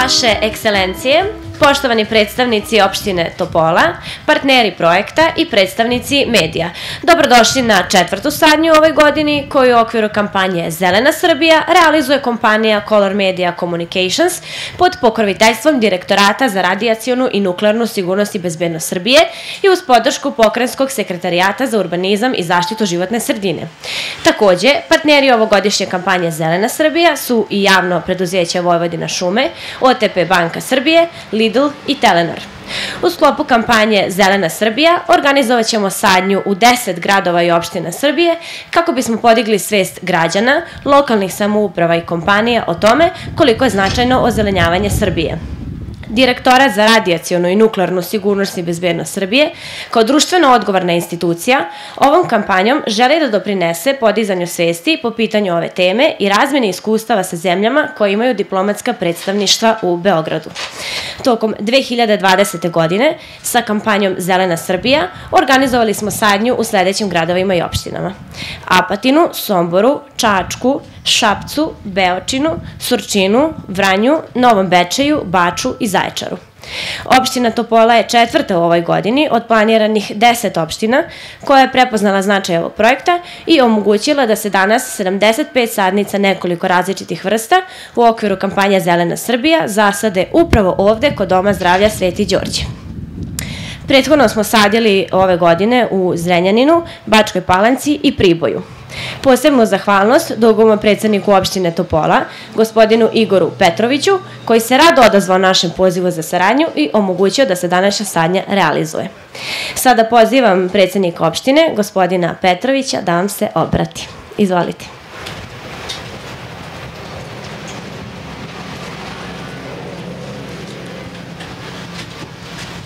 Vaše ekscelencije, poštovani predstavnici opštine Topola, partneri projekta i predstavnici medija. Dobrodošli na četvrtu sadnju u ovoj godini koju u okviru kampanje Zelena Srbija realizuje kompanija Color Media Communications pod pokroviteljstvom Direktorata za radijacionu i nuklearnu sigurnost i bezbednost Srbije i uz podršku Pokrajinskog sekretarijata za urbanizam i zaštitu životne sredine. Takođe, partneri ovogodišnje kampanje Zelena Srbija su i javno preduzeće Vojvodina šume, OTP Banka Srbije, Lidl i Telenor. U sklopu kampanje Zelena Srbija organizovat ćemo sadnju u 10 gradova i opština Srbije kako bismo podigli svest građana, lokalnih samouprava i kompanija o tome koliko je značajno ozelenjavanje Srbije. Direktorat za radijacionu i nuklearnu sigurnost i bezbednost Srbije, kao društveno odgovorna institucija, ovom kampanjom želi da doprinese podizanju svesti po pitanju ove teme i razmeni iskustava sa zemljama koje imaju diplomatska predstavništva u Beogradu. Tokom 2020. godine sa kampanjom Zelena Srbija organizovali smo sadnju u sledećim gradovima i opštinama: Apatinu, Somboru, Čačku, Šapcu, Beočinu, Surčinu, Vranju, Novom Bečeju, Baču i Zaječaru. Opština Topola je četvrta u ovoj godini od planiranih 10 opština koja je prepoznala značaj ovog projekta i omogućila da se danas 75 sadnica nekoliko različitih vrsta u okviru kampanje Zelena Srbija zasade upravo ovde kod Doma zdravlja Sveti Đorđe. Prethodno smo sadili ove godine u Zrenjaninu, Bačkoj Palanci i Priboju. Posebnu zahvalnost dugujemo predsedniku opštine Topola, gospodinu Igoru Petroviću, koji se rado odazvao našem pozivu za saradnju i omogućio da se današnja sadnja realizuje. Sada pozivam predsednika opštine, gospodina Petrovića, da vam se obrati. Izvolite.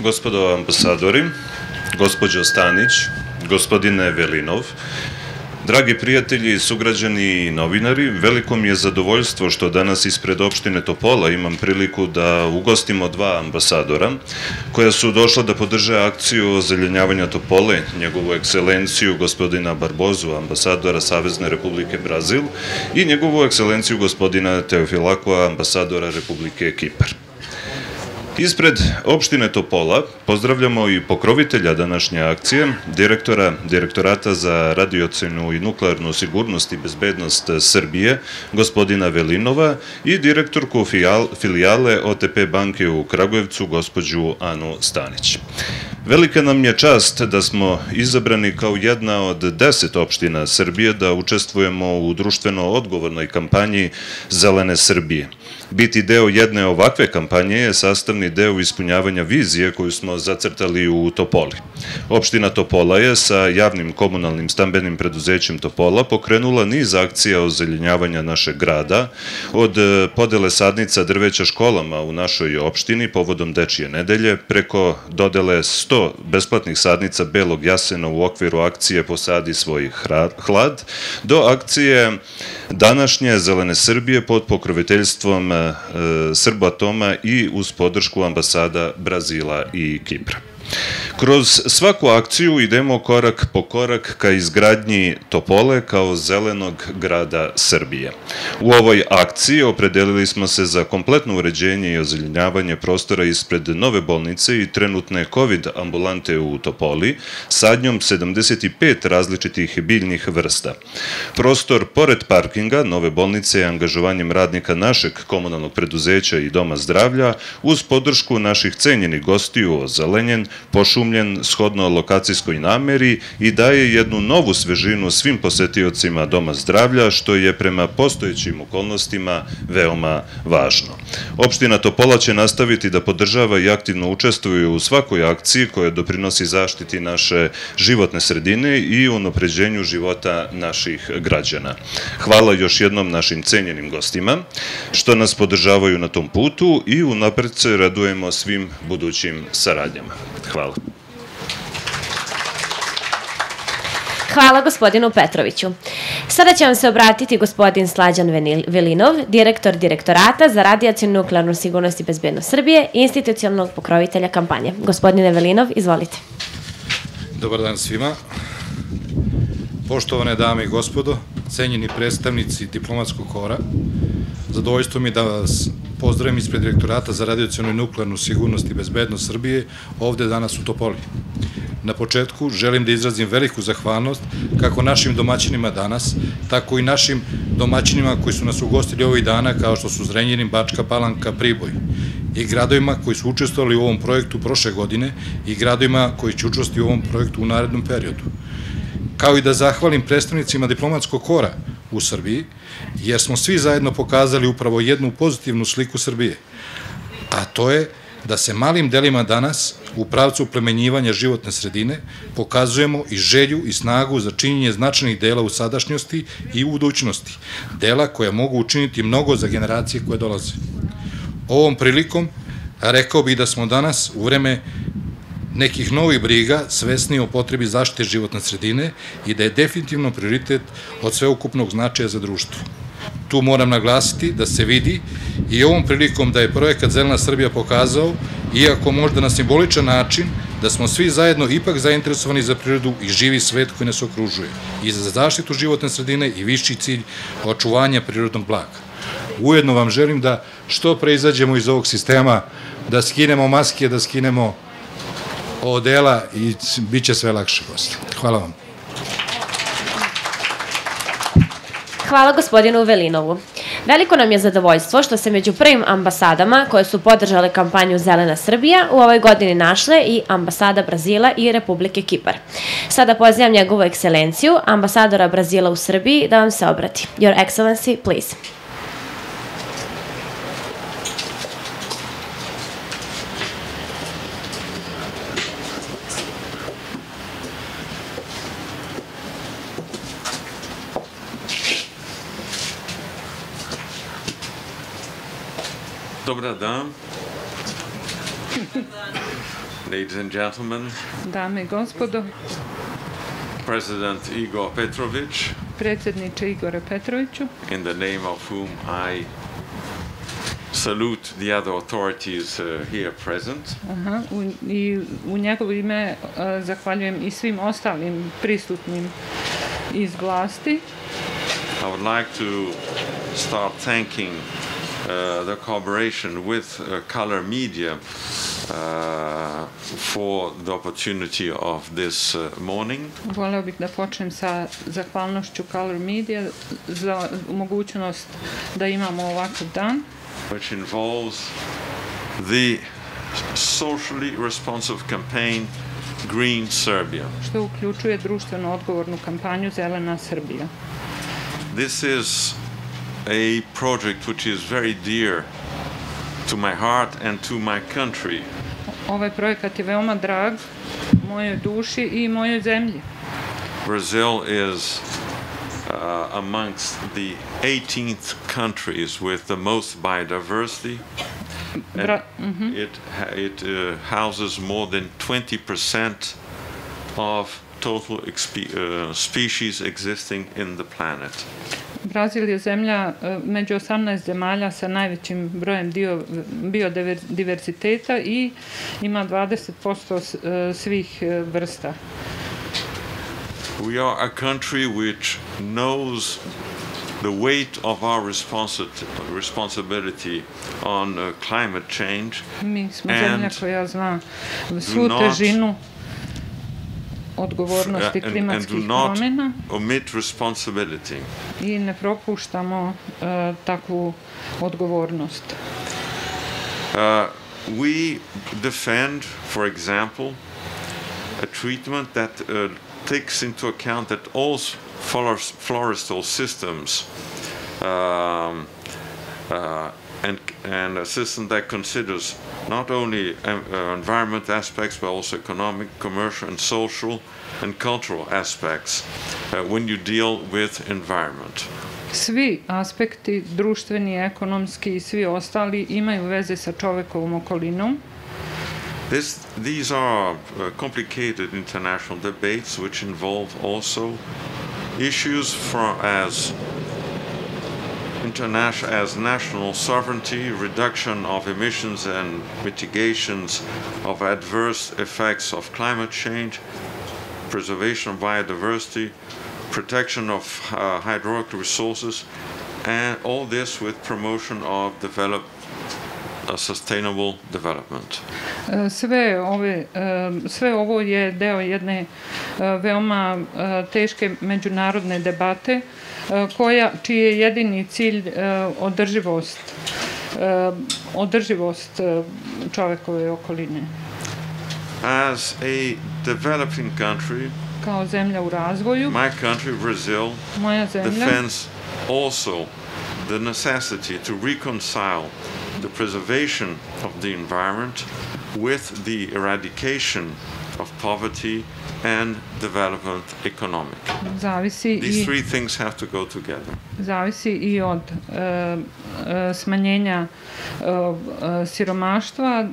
Gospodo ambasadori, gospođo Stanić, gospodine Velinov, dragi prijatelji, sugrađani i novinari, veliko mi je zadovoljstvo što danas ispred opštine Topola imam priliku da ugostimo dva ambasadora koja su došla da podrže akciju ozelenjavanja Topole, njegovu ekscelenciju gospodina Barbozu, ambasadora Savezne Republike Brazil, i njegovu ekscelenciju gospodina Teofilakova, ambasadora Republike Kipar. Ispred opštine Topola pozdravljamo i pokrovitelja današnje akcije, Direktorata za radijacionu i nuklearnu sigurnost i bezbednost Srbije, gospodina Velinova, i direktorku filijale OTP banke u Kragujevcu, gospođu Anu Stanić. Velika nam je čast da smo izabrani kao jedna od 10 opština Srbije da učestvujemo u društveno odgovornoj kampanji Zelene Srbije. Biti deo jedne ovakve kampanje je sastavni deo ispunjavanja vizije koju smo zacrtali u Topoli. Opština Topola je sa javnim komunalnim stambenim preduzećem Topola pokrenula niz akcija ozelenjavanja našeg grada, od podele sadnica drveća školama u našoj opštini povodom Dečije nedelje, preko dodele 100 besplatnih sadnica belog jasena u okviru akcije Posadi svoj hlad, do akcije današnje Zelene Srbije pod pokroviteljstvom Srbatoma i uz podršku ambasada Brazila i Kipra. Kroz svaku akciju idemo korak po korak ka izgradnji Topole kao zelenog grada Srbije. U ovoj akciji opredelili smo se za kompletno uređenje i ozelenjavanje prostora ispred nove bolnice i trenutne COVID ambulante u Topoli, sadnjom 75 različitih biljnih vrsta. Prostor pored parkinga nove bolnice je angažovanjem radnika našeg komunalnog preduzeća i Doma zdravlja uz podršku naših cenjenih gostiju ozelenjen, pošumljen shodno lokacijskoj nameri i daje jednu novu svežinu svim posetiocima Doma zdravlja, što je prema postojećim okolnostima veoma važno. Opština Topola će nastaviti da podržava i aktivno učestvuje u svakoj akciji koja doprinosi zaštiti naše životne sredine i unapređenju života naših građana. Hvala još jednom našim cenjenim gostima što nas podržavaju na tom putu i unapred se radujemo svim budućim saradnjama. Hvala. Hvala gospodinu Petroviću. Sada će vam se obratiti gospodin Slađan Velinov, direktor Direktorata za radijacionu i nuklearnu sigurnost i bezbednost Srbije i institucionalnog pokrovitelja kampanje. Gospodine Velinov, izvolite. Dobar dan svima. Poštovane dame i gospodo, cenjeni predstavnici diplomatskog kora, zadovoljstvo mi da vas pozdravim ispred Direktorata za radijacionu i nuklearnu sigurnost i bezbednost Srbije ovde danas u Topoli. Na početku želim da izrazim veliku zahvalnost kako našim domaćinima danas, tako i našim domaćinima koji su nas ugostili ovih dana kao što su Zrenjanin, Bačka Palanka, Priboj i gradovima koji su učestvovali u ovom projektu prošle godine i gradovima koji će učestvovati u ovom projektu u narednom periodu. Kao i da zahvalim predstavnicima diplomatskog kora u Srbiji, jer smo svi zajedno pokazali upravo jednu pozitivnu sliku Srbije, a to je da se malim delima danas u pravcu uplemenjivanja životne sredine pokazujemo i želju i snagu za činjenje značajnih dela u sadašnjosti i u budućnosti, dela koja mogu učiniti mnogo za generacije koje dolaze. Ovom prilikom rekao bih da smo danas u vreme nekih novih briga svesni o potrebi zaštite životne sredine i da je definitivno prioritet od sveukupnog značaja za društvo. Tu moram naglasiti da se vidi i ovom prilikom da je projekat Zelena Srbija pokazao, iako možda na simboličan način, da smo svi zajedno ipak zainteresovani za prirodu i živi svet koji nas okružuje i za zaštitu životne sredine i viši cilj očuvanja prirodnog blaga. Ujedno vam želim da što pre izađemo iz ovog sistema, da skinemo maske, da skinemo odela i bit će sve lakše posle. Hvala vam. Hvala gospodinu Velinovu. Veliko nam je zadovoljstvo što se među prvim ambasadama koje su podržale kampanju Zelena Srbija u ovoj godini našle i ambasada Brazila i Republike Kipar. Sada pozivam njegovu ekscelenciju, ambasadora Brazila u Srbiji, da vam se obrati. Your Excellency, please. Dobar dan. Ladies and gentlemen. Dame i gospodo. President Igor Petrović. Predsjedniče Igore Petroviću. In the name of whom I salute the other authorities here present. I u njegovo ime zahvaljujem i svim ostalim prisutnim iz vlasti. I would like to start thanking the collaboration with Color Media for the opportunity of this morning. Voleo bih da počnem sa zahvalnošću Color Media za mogućnost da imamo ovakav dan. Which involves the socially responsive campaign Green Serbia. Što uključuje društveno odgovornu kampanju Zelena Srbija. This is a project which is very dear to my heart and to my country. Ovaj projekat je veoma drag mojoj duši i mojoj zemlji. Brazil is amongst the 18th countries with the most biodiversity. And it houses more than 20% of total species existing in the planet. Brazil je zemlja među 18 zemalja sa najvećim brojem biodiverziteta i ima 20% svih vrsta. We are a country which knows the weight of our responsibility on climate change. Mi smo zemlja koja zna svu težinu odgovornosti klimatskih promjena i ne propuštamo takvu odgovornost. We defend, for example, a treatment that takes into account that all florestal systems and a system that considers not only environment aspects but also economic, commercial and social and cultural aspects when you deal with environment. Svi aspekti, društveni, ekonomski i svi ostali, imaju veze sa čovekovom okolinom. These are complicated international debates which involve also issues as national sovereignty, reduction of emissions and mitigations of adverse effects of climate change, preservation of biodiversity, protection of hydraulic resources, and all this with promotion of sustainable development. Sve ovo je deo jedne veoma teške međunarodne debate čiji je jedini cilj održivost čovekove okoline. As a developing country, kao zemlja u razvoju, my country, Brazil, moja zemlja, defends also the necessity to reconcile the preservation of the environment with the eradication of poverty and development economic. These three things have to go together. Zavisi i od smanjenja siromaštva,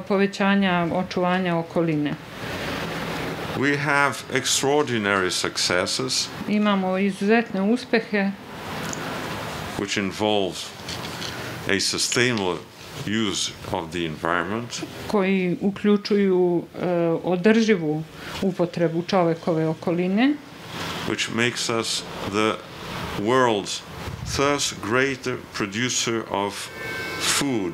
povećanja očuvanja okoline. We have extraordinary successes. Imamo izuzetne uspehe which involve a sustainable use of the environment, koji uključuju održivu upotrebu čovekove okoline, which makes us the world's third greater producer of food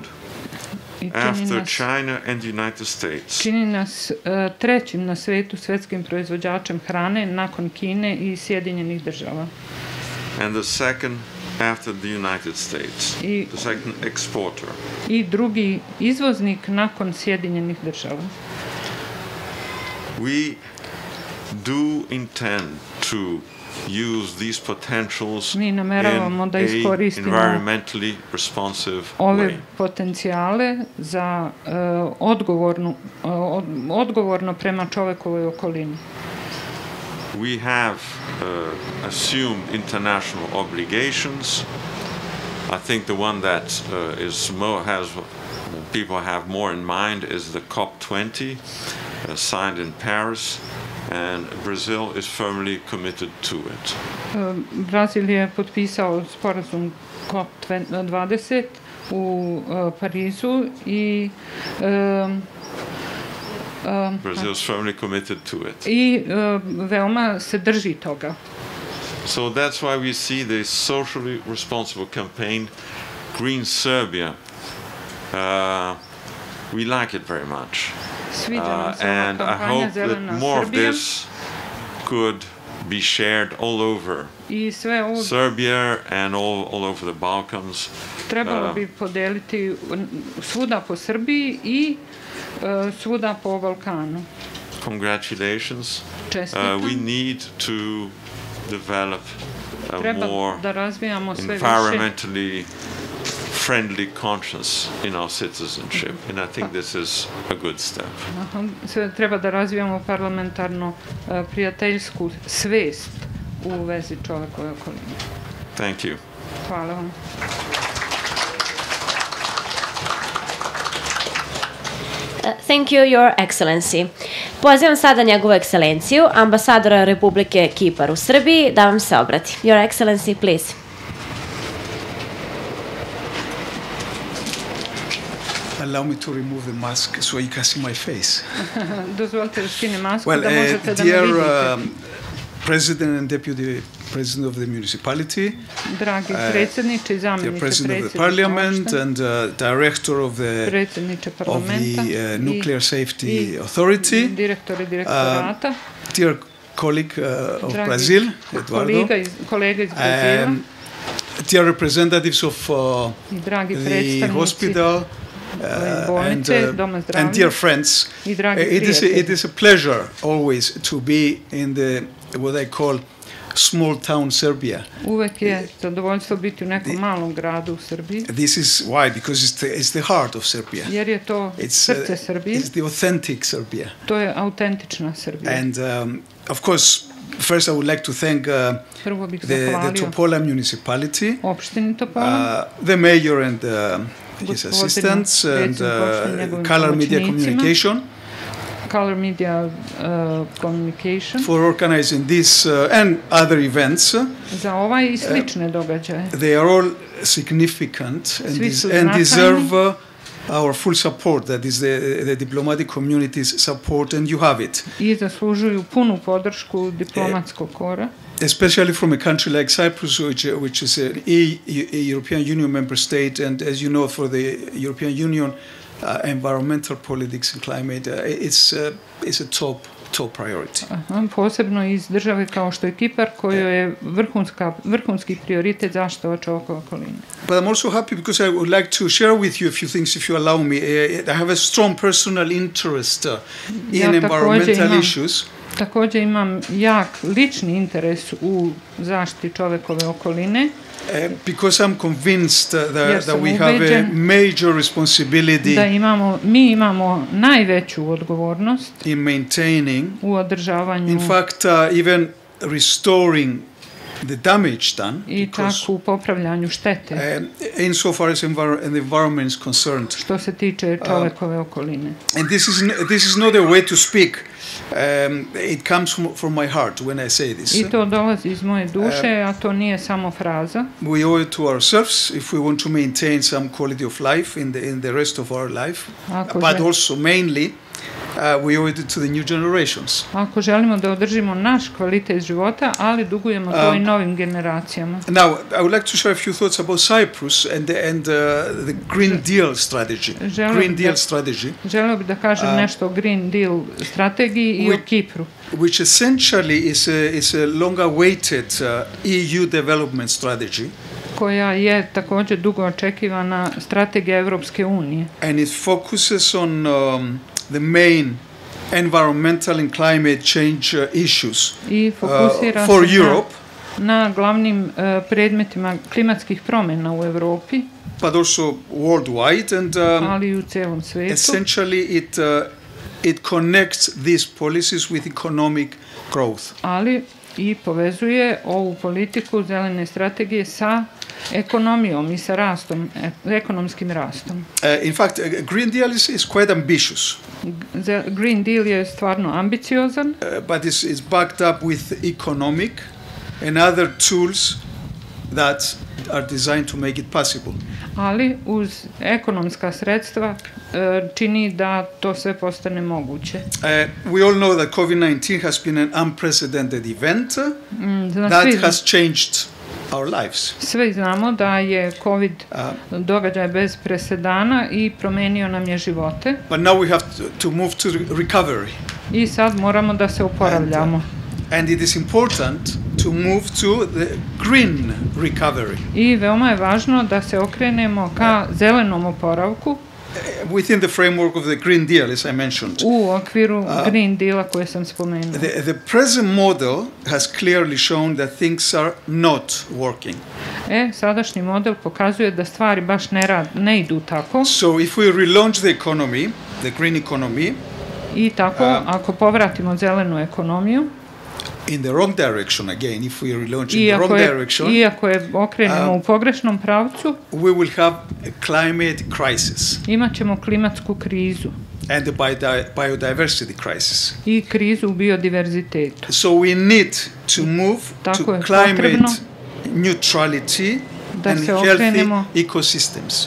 after China and the United States. Čini nas trećim na svetu svetskim proizvođačem hrane nakon Kine i Sjedinjenih država. And the second after the United States, the second exporter. I drugi izvoznik nakon Sjedinjenih država. We do intend to use these potentials in an environmentally responsive way. Potencijale za odgovorno prema čovekovoj okolini. We have assumed international obligations. I think the one that people have more in mind is the COP20 signed in Paris, and Brazil is firmly committed to it. Brazil je potpisao sporazum COP20 u Parizu i Brazil is firmly committed to it. I veoma se drži toga. So that's why we see the socially responsible campaign, Green Serbia. We like it very much. And I hope that more of this could be shared all over Serbia and all over the Balkans. Trebalo bi podeliti svuda po Srbiji i svuda po Balkanu. Congratulations. We need to develop a more environmentally friendly conscience in our citizenship, and I think this is a good step. Treba da razvijamo parlamentarno prijateljsku svest u vezi čovekove okoline. Thank you. Hvala vam. Thank you, Your Excellency. Pozivam sada njegovu ekscelenciju, ambasadora Republike Kipar u Srbiji, da vam se obrati. Your Excellency, please. Allow me to remove the mask so you can see my face. Dozvolite da skinem masku da možete da me vidite. Dear President and Deputy President of the municipality, dragi predsjedniče i zamjeniče President of the Parliament and Director of the Nuclear Safety Authority, direktore direktorata, dear colleague of Brazil, Eduardo, kolega iz Brazila, dear representatives of the hospital, and dear friends, it is a pleasure always to be in the what I call small town Serbia. Uvek je zadovoljstvo biti u nekom malom gradu u Srbiji. This is why, because it's the heart of Serbia. Jer je to srce Srbije. It's the authentic Serbia. To je autentična Srbija. And of course, first I would like to thank the Topola municipality, opštini Topola, the mayor and his assistants, and Color Media Communication. Color Media Communication for organizing this and other events. Za ovaj i slične događaje. They are all significant and deserve our full support, that is the diplomatic community's support, and you have it. I zaslužuju punu podršku diplomatskog kora. Especially from a country like Cyprus, which is an European Union member state, and as you know, for the European Union, environmental politics and climate, it's a top priority. Posebno iz države kao što je Kipar, kojoj je vrhunski prioritet zaštita očuvanja okoline. But I'm also happy because I would like to share with you a few things, if you allow me. I have a strong personal interest in environmental issues. Također imam jak lični interes u zaštiti čovekove okoline. Because I'm convinced that we have a major responsibility da mi imamo najveću odgovornost in maintaining, u održavanju, in fact even restoring the damage done, i tako u popravljanju štete, insofar as the environment is concerned. Što se tiče čovekove okoline. And this is not a way to speak. It comes from my heart when I say this. I to dolazi iz moje duše, a to nije samo fraza. We owe it to ourselves if we want to maintain some quality of life in the rest of our life, but also mainly we owe it to the new generations. Ako želimo da održimo naš kvalitet života, ali dugujemo to i novim generacijama. Now, I would like to share a few thoughts about Cyprus and the Green Deal strategy. Želeo bih da kažem nešto o Green Deal strategiji i o Kipru. Which essentially is a long-awaited EU development strategy. Koja je također dugo očekivana strategija Evropske unije. And it focuses on the main environmental and climate change issues for Europe. Na glavnim predmetima klimatskih promjena u Europi, but also worldwide, and ali i u celom svetu. Essentially it connects these policies with economic growth. Ali i povezuje ovu politiku zelene strategije sa ekonomijom i sa rastom, ekonomskim rastom. In fact, Green Deal is quite ambitious. Green Deal je stvarno ambiciozan, but it's backed up with economic and other tools that are designed to make it possible. Ali uz ekonomska sredstva čini da to sve postane moguće. We all know that COVID-19 has been an unprecedented event that has changed our lives. Svi znamo da je COVID događaj bez presedana i promenio nam je živote. But now we have to move to recovery. I sad moramo da se oporavljamo. And it is important to move to the green recovery. I veoma je važno da se okrenemo ka zelenom oporavku. Within the framework of the Green Deal, as I mentioned. U okviru Green Deala koje sam spomenuo. The present model has clearly shown that things are not working. Sadašnji model pokazuje da stvari baš ne idu tako. So if we relaunch the economy, the green economy, i tako ako povratimo zelenu ekonomiju, in the wrong direction again, if we relaunch in the wrong direction, iako je okrenemo u pogrešnom pravcu, we will have a climate crisis. Imaćemo klimatsku krizu. And the biodiversity crisis. I krizu u biodiverzitetu. So we need to move to climate neutrality and healthy ecosystems.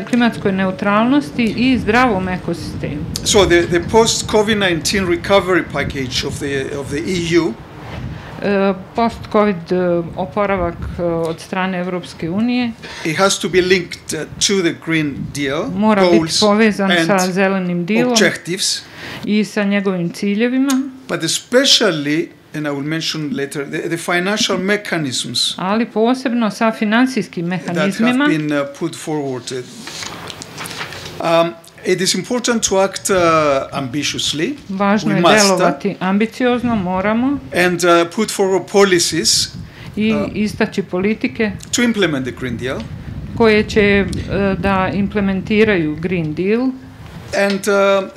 Klimatskoj neutralnosti i zdravom ekosistemu. So the post-COVID-19 recovery package of the EU, post-COVID oporavak od strane Evropske unije, it has to be linked to the Green Deal, mora biti povezan sa zelenim dealom objectives, i sa njegovim ciljevima, but especially, and I will mention later, the financial mechanisms, ali posebno sa finansijskim mehanizmima that have been put forward. It is important to act ambitiously. Važno je delovati ambiciozno, moramo. And put forward policies i istaći politike to implement the Green Deal, koje će da implementiraju Green Deal. And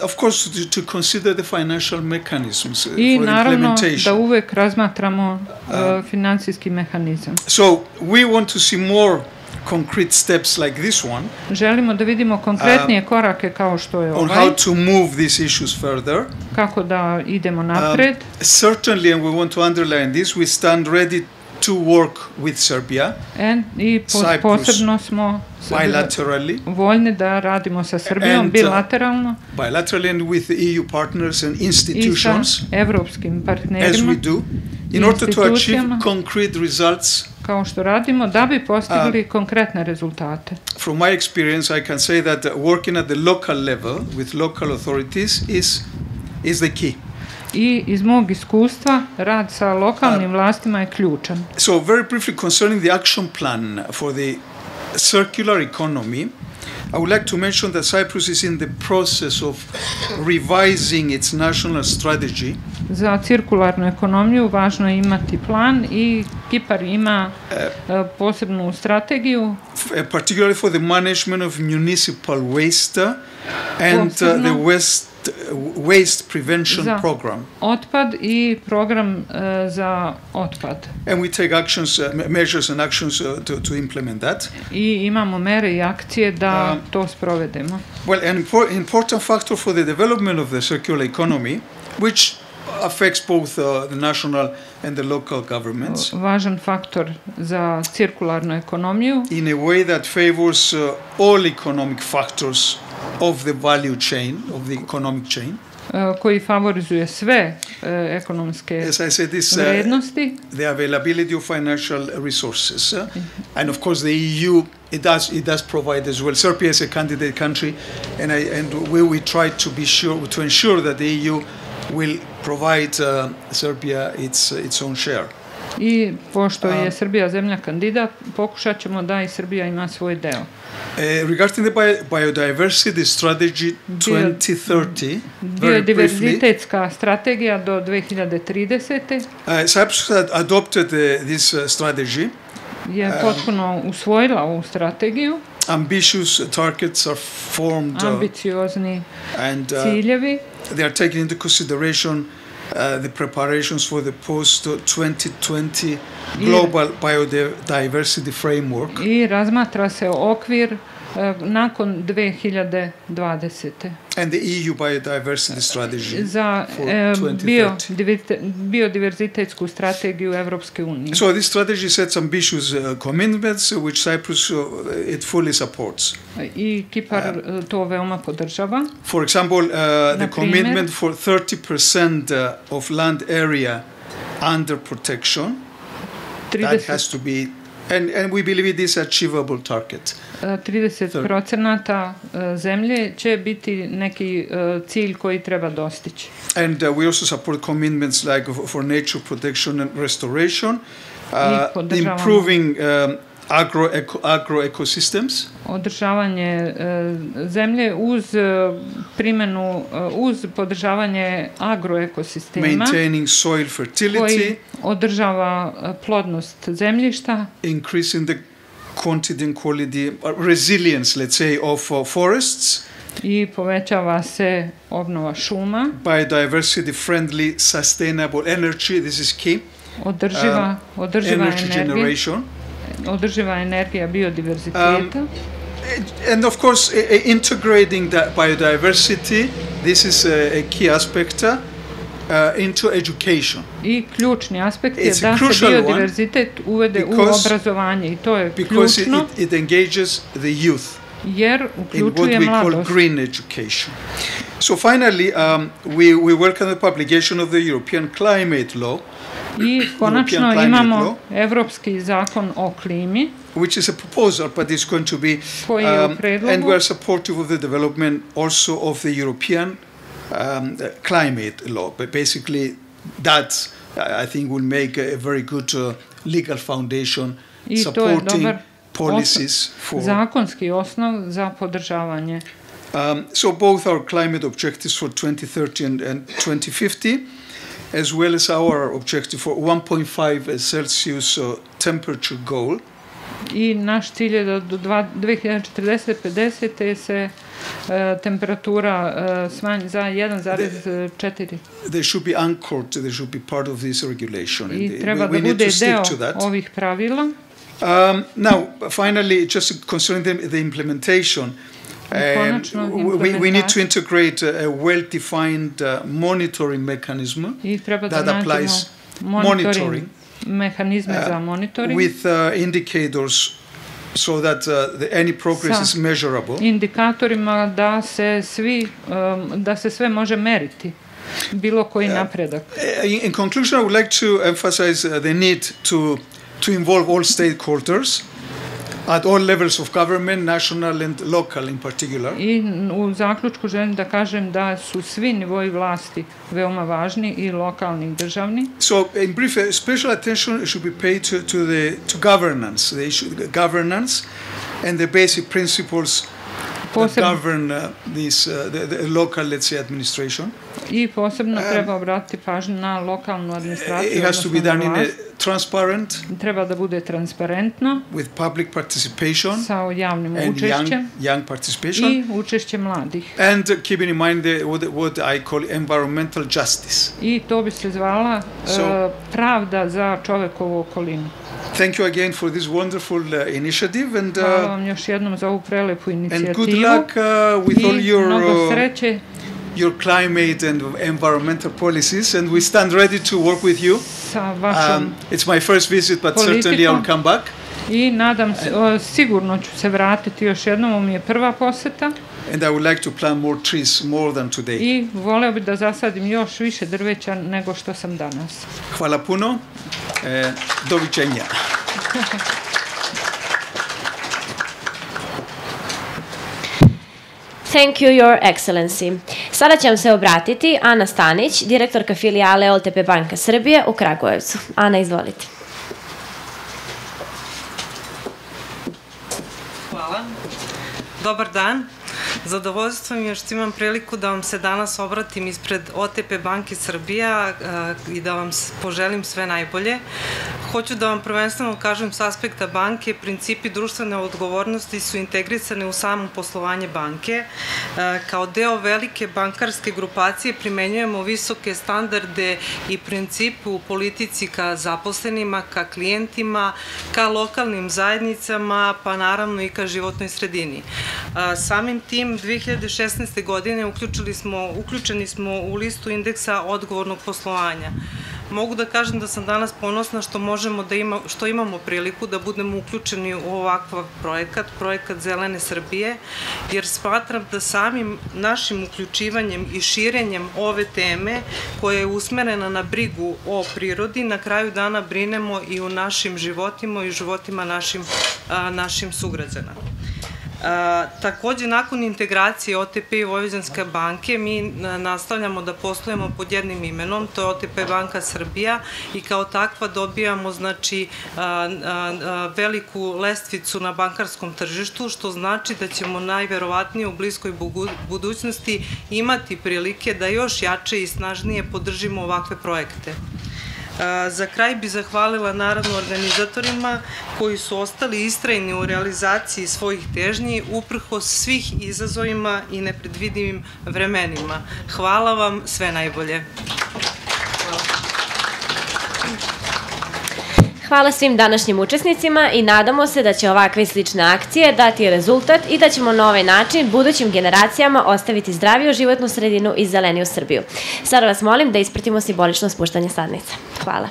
of course to consider the financial mechanisms for implementation. I naravno da uvek razmatramo finansijski mehanizam. So we want to see more concrete steps like this one. Želimo da vidimo konkretnije korake kao što je ovaj. On how to move these issues further. Kako da idemo napred. Certainly, and we want to underline this, we stand ready to work with Serbia I Cyprus posebno smo bilaterally voljni da radimo sa Srbijom and, bilateralno and with the EU partners and i sa institutions, evropskim as partnerima we do, in order to achieve institucijama. concrete results. Kao što radimo da bi postigli konkretne rezultate. From my experience, I can say that working at the local level with local authorities is the key. I iz mog iskustva rad sa lokalnim vlastima je ključan. So very briefly concerning the action plan for the circular economy, I would like to mention that Cyprus is in the process of revising its national strategy. Za cirkularnu ekonomiju važno je imati plan i Kipar ima posebnu strategiju. Particularly for the management of municipal waste and the waste prevention program. Otpad i program za otpad. And we take actions, measures and actions to implement that. I imamo mere i akcije da to sprovedemo. Well, an important factor for the development of the circular economy, which affects both the national and the local governments. Važan faktor za cirkularnu ekonomiju. In a way that favors all economic factors of the value chain, of the economic chain. Koji favorizuje sve ekonomske vrednosti. The availability of financial resources. And of course the EU, it does provide as well. Serbia is a candidate country, and we try to ensure that the EU will provide Serbia its own share. I pošto je Srbija zemlja kandidat, pokušat ćemo da i Srbija ima svoj deo. Regarding the biodiversity strategy 2030, biodiverzitetska strategija do 2030. Cyprus had adopted this strategy. Je potpuno usvojila ovu strategiju. Ambitious targets are formed. Ambiciozni ciljevi. They are taken into consideration the preparations for the post-2020 global biodiversity framework. I razmatra se okvir nakon 2020. And the EU biodiversity strategy za for 2030. biodiverzitetsku strategiju Evropske unije. So this strategy sets ambitious commitments which Cyprus it fully supports. I Kipar to veoma podržava. For example, the commitment for 30% of land area under protection, that has to be, and we believe it is achievable target. 30% zemlje će biti neki cilj koji treba dostići. And we also support commitments like for nature protection and restoration, improving agro ecosystems. Održavanje zemlje uz primjenu, uz podržavanje agroekosistema. Maintaining soil fertility. Koji održava plodnost zemljišta. Increasing the quantity and quality, resilience, let's say, of forests. I povećava se obnova šuma. Biodiversity friendly, sustainable energy, this is key. Održiva energy generation. Održiva energija biodiverziteta. And of course, integrating that biodiversity, this is a key aspect into education. I ključni aspekt je da se biodiverzitet uvede u obrazovanje i to je ključno. Because it engages the youth. Jer uključuje in what we call mladost. green education. So finally, we welcome the publication of the European Climate Law. I konačno imamo Evropski zakon o klimi, which is a proposal, but it's going to be, and we are supportive of the development also of the European climate law. But basically, that I think will make a very good legal foundation supporting policies for zakonski osnov za podržavanje. So both our climate objectives for 2030 and 2050, as well as our objective for 1.5 Celsius temperature goal. I naš cilj je da do 2040-50 se temperatura smanji za 1,4. They should be anchored, they should be part of this regulation. I treba da bude deo ovih pravila. Now, finally, just concerning the implementation, we need to integrate a well-defined monitoring mechanism that applies monitoring mehanizme za monitoring. With indicators so that any progress is measurable. Indikatorima da se sve može meriti, bilo koji napredak. In conclusion, I would like to emphasize the need to involve all stakeholders at all levels of government, national and local in particular. I u zaključku želim da kažem da su svi nivoi vlasti veoma važni, i lokalni i državni. So, in brief, special attention should be paid to governance, governance and the basic principles that govern the local, let's say, administration. I posebno treba obratiti pažnju na lokalnu administraciju. It has to be done in a transparent, treba da bude transparentno, with public participation, sa javnim učešćem, young participation, i učešćem mladih. And keeping in mind what I call environmental justice. I to bi se zvala pravda za čovekovu okolinu. Thank you again for this wonderful initiative, and hvala vam još jednom za ovu prelepu inicijativu. And good luck with all mnogo sreće your climate and environmental policies, and we stand ready to work with you. It's my first visit, but certainly I'll come back. I nadam se, sigurno ću se vratiti još jednom, ovo mi je prva poseta. And I would like to plant more trees, more than today. I voleo bih da zasadim još više drveća nego što sam danas. Hvala puno. Doviđenja. Thank you, Your Excellency. Sada će vam se obratiti Ana Stanić, direktorka filijale OTP Banka Srbije u Kragujevcu. Ana, izvolite. Hvala. Dobar dan. Zadovoljstvo mi je što imam priliku da vam se danas obratim ispred OTP Banke Srbija i da vam poželim sve najbolje. Hoću da vam prvenstveno kažem s aspekta banke, principi društvene odgovornosti su integrisane u samo poslovanje banke. Kao deo velike bankarske grupacije primenjujemo visoke standarde i principe u politici ka zaposlenima, ka klijentima, ka lokalnim zajednicama, pa naravno i ka životnoj sredini. Samim tim 2016. godine uključeni smo u listu indeksa odgovornog poslovanja. Mogu da kažem da sam danas ponosna što imamo priliku da budemo uključeni u ovakav projekat Zelene Srbije, jer smatram da samim našim uključivanjem i širenjem ove teme koja je usmerena na brigu o prirodi, na kraju dana brinemo i u našim životima i u životima našim sugrađana. Takođe, nakon integracije OTP i Vojvođanske banke, mi nastavljamo da poslujemo pod jednim imenom, to je OTP Banka Srbija, i kao takva dobijamo veliku lestvicu na bankarskom tržištu, što znači da ćemo najverovatnije u bliskoj budućnosti imati prilike da još jače i snažnije podržimo ovakve projekte. Za kraj bih zahvalila naravno organizatorima koji su ostali istrajni u realizaciji svojih težnji uprkos svih izazovima i nepredvidivim vremenima. Hvala vam, sve najbolje. Hvala svim današnjim učesnicima i nadamo se da će ovakve i slične akcije dati rezultat i da ćemo na ovaj način budućim generacijama ostaviti zdraviju životnu sredinu i zeleniju Srbiju. Sada vas molim da ispratimo simbolično spuštanje sadnica. Hvala.